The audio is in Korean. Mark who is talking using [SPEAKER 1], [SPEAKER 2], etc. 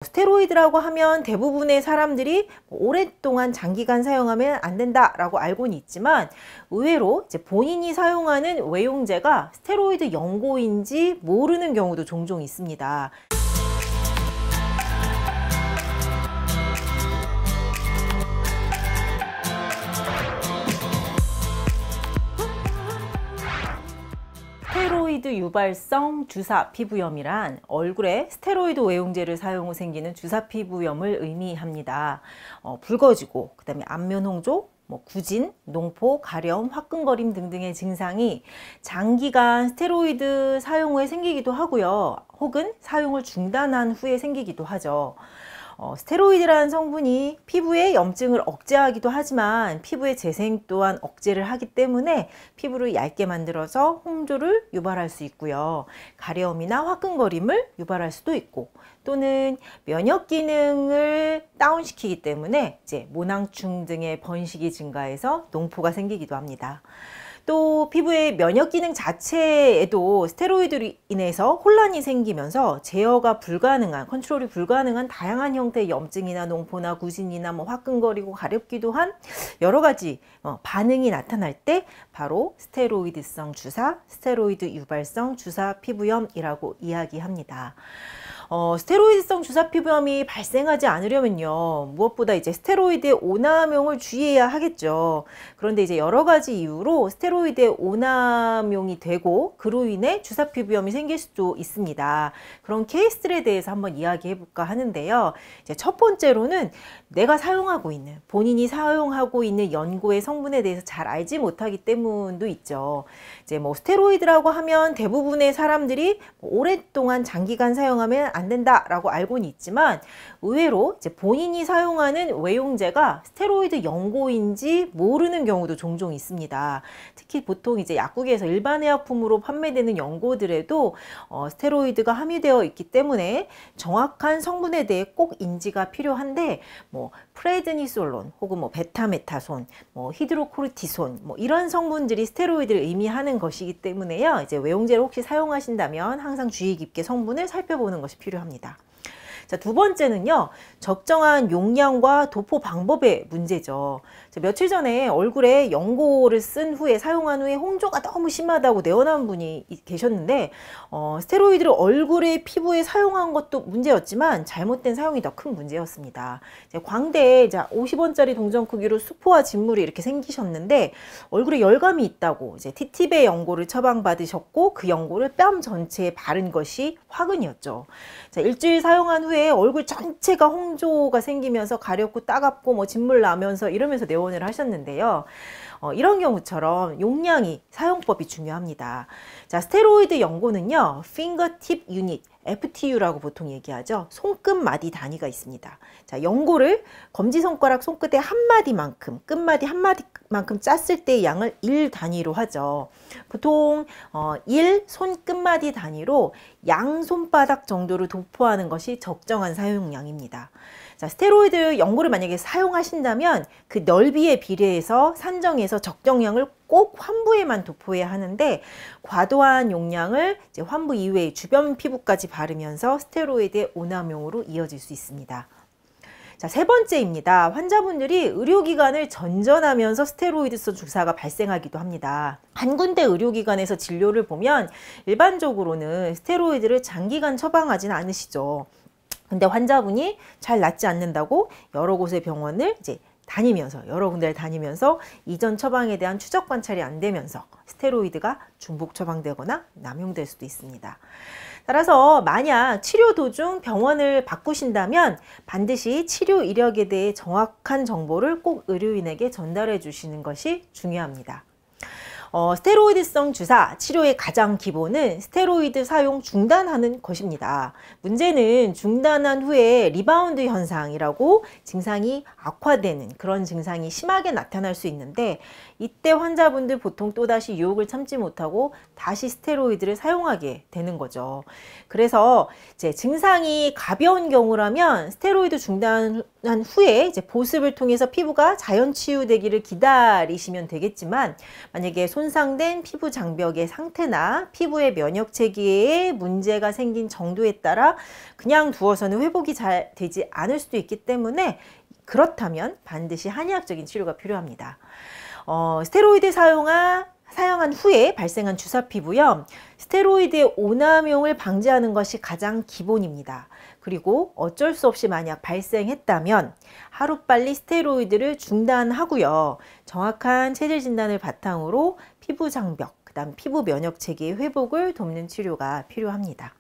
[SPEAKER 1] 스테로이드라고 하면 대부분의 사람들이 오랫동안 장기간 사용하면 안 된다라고 알고는 있지만 의외로 이제 본인이 사용하는 외용제가 스테로이드 연고인지 모르는 경우도 종종 있습니다. 스테로이드 유발성 주사 피부염이란 얼굴에 스테로이드 외용제를 사용 후 생기는 주사 피부염을 의미합니다. 붉어지고 그다음에 안면 홍조, 구진, 농포, 가려움, 화끈거림 등등의 증상이 장기간 스테로이드 사용 후에 생기기도 하고요. 혹은 사용을 중단한 후에 생기기도 하죠. 스테로이드라는 성분이 피부의 염증을 억제하기도 하지만 피부의 재생 또한 억제를 하기 때문에 피부를 얇게 만들어서 홍조를 유발할 수 있고요. 가려움이나 화끈거림을 유발할 수도 있고 또는 면역 기능을 다운시키기 때문에 이제 모낭충 등의 번식이 증가해서 농포가 생기기도 합니다. 또 피부의 면역 기능 자체에도 스테로이드로 인해서 혼란이 생기면서 제어가 불가능한, 컨트롤이 불가능한 다양한 형태의 염증이나 농포나 구진이나 화끈거리고 가렵기도 한 여러 가지 반응이 나타날 때 바로 스테로이드성 주사, 스테로이드 유발성 주사 피부염이라고 이야기합니다. 스테로이드성 주사 피부염이 발생하지 않으려면요, 무엇보다 이제 스테로이드의 오남용을 주의해야 하겠죠. 그런데 이제 여러 가지 이유로 스테로이드의 오남용이 되고 그로 인해 주사 피부염이 생길 수도 있습니다. 그런 케이스들에 대해서 한번 이야기해 볼까 하는데요. 이제 첫 번째로는 내가 사용하고 있는, 본인이 사용하고 있는 연고의 성분에 대해서 잘 알지 못하기 때문도 있죠. 이제 스테로이드라고 하면 대부분의 사람들이 오랫동안 장기간 사용하면 안 된다라고 알고는 있지만 의외로 이제 본인이 사용하는 외용제가 스테로이드 연고인지 모르는 경우도 종종 있습니다. 특히 보통 이제 약국에서 일반 의약품으로 판매되는 연고들에도 스테로이드가 함유되어 있기 때문에 정확한 성분에 대해 꼭 인지가 필요한데 프레드니솔론 혹은 베타메타손, 히드로코르티손 이런 성분들이 스테로이드를 의미하는 것이기 때문에요. 이제 외용제를 혹시 사용하신다면 항상 주의 깊게 성분을 살펴보는 것이 필요합니다. 자, 두 번째는요, 적정한 용량과 도포 방법의 문제죠. 며칠 전에 얼굴에 연고를 쓴 후에 사용한 후에 홍조가 너무 심하다고 내원한 분이 계셨는데 스테로이드를 얼굴에 피부에 사용한 것도 문제였지만 잘못된 사용이 더 큰 문제였습니다. 광대에 50원짜리 동전 크기로 수포와 진물이 이렇게 생기셨는데 얼굴에 열감이 있다고 이제 티팁의 연고를 처방받으셨고 그 연고를 뺨 전체에 바른 것이 화근이었죠. 자, 일주일 사용한 후에 얼굴 전체가 홍조가 생기면서 가렵고 따갑고 진물 나면서 이러면서 내원을 하셨는데요. 이런 경우처럼 용량이, 사용법이 중요합니다. 자, 스테로이드 연고는요, fingertip unit, FTU라고 보통 얘기하죠. 손끝마디 단위가 있습니다. 자, 연고를 검지손가락 손끝에 한 마디만큼, 끝마디 한 마디만큼 짰을 때의 양을 1 단위로 하죠. 보통 1 손끝마디 단위로 양 손바닥 정도를 도포하는 것이 적정한 사용량입니다. 자, 스테로이드 연고를 만약에 사용하신다면 그 넓이에 비례해서 산정해서 적정량을 꼭 환부에만 도포해야 하는데 과도한 용량을 이제 환부 이외의 주변 피부까지 바르면서 스테로이드의 오남용으로 이어질 수 있습니다. 자, 세 번째입니다. 환자분들이 의료기관을 전전하면서 스테로이드성 주사가 발생하기도 합니다. 한 군데 의료기관에서 진료를 보면 일반적으로는 스테로이드를 장기간 처방하지는 않으시죠. 근데 환자분이 잘 낫지 않는다고 여러 곳의 병원을 여러 군데를 다니면서 이전 처방에 대한 추적 관찰이 안 되면서 스테로이드가 중복 처방되거나 남용될 수도 있습니다. 따라서 만약 치료 도중 병원을 바꾸신다면 반드시 치료 이력에 대해 정확한 정보를 꼭 의료인에게 전달해 주시는 것이 중요합니다. 스테로이드성 주사 치료의 가장 기본은 스테로이드 사용 중단하는 것입니다. 문제는 중단한 후에 리바운드 현상이라고 증상이 악화되는 그런 증상이 심하게 나타날 수 있는데 이때 환자분들 보통 또다시 유혹을 참지 못하고 다시 스테로이드를 사용하게 되는 거죠. 그래서 이제 증상이 가벼운 경우라면 스테로이드 중단한 후에 이제 보습을 통해서 피부가 자연 치유되기를 기다리시면 되겠지만 만약에 손상된 피부 장벽의 상태나 피부의 면역 체계에 문제가 생긴 정도에 따라 그냥 두어서는 회복이 잘 되지 않을 수도 있기 때문에 그렇다면 반드시 한의학적인 치료가 필요합니다. 스테로이드 사용한 후에 발생한 주사 피부염, 스테로이드의 오남용을 방지하는 것이 가장 기본입니다. 그리고 어쩔 수 없이 만약 발생했다면 하루빨리 스테로이드를 중단하고요. 정확한 체질 진단을 바탕으로 피부 장벽, 그다음 피부 면역 체계의 회복을 돕는 치료가 필요합니다.